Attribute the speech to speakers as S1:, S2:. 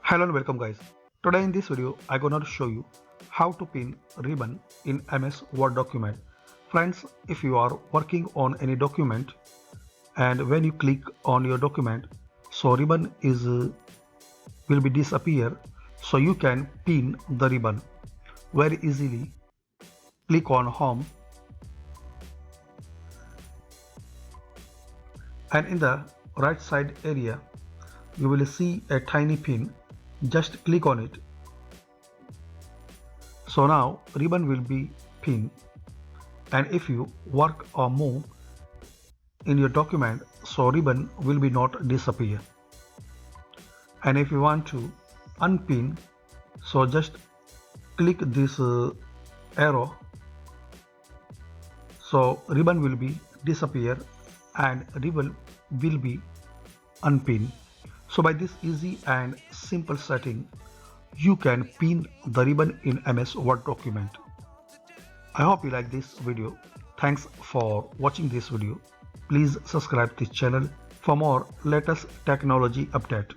S1: Hello and welcome guys. Today in this video I'm gonna show you how to pin ribbon in MS Word document. Friends, if you are working on any document and when you click on your document, so ribbon is will be disappear, so you can pin the ribbon very easily. Click on home and in the right side area you will see a tiny pin. Just click on it. So now ribbon will be pinned, and if you work or move in your document, so ribbon will be not disappear. And if you want to unpin, so just click this arrow, so ribbon will be disappear and ribbon will be unpinned. So by this easy and simple setting, you can pin the ribbon in MS Word document. I hope you like this video. Thanks for watching this video. Please subscribe this channel for more latest technology update.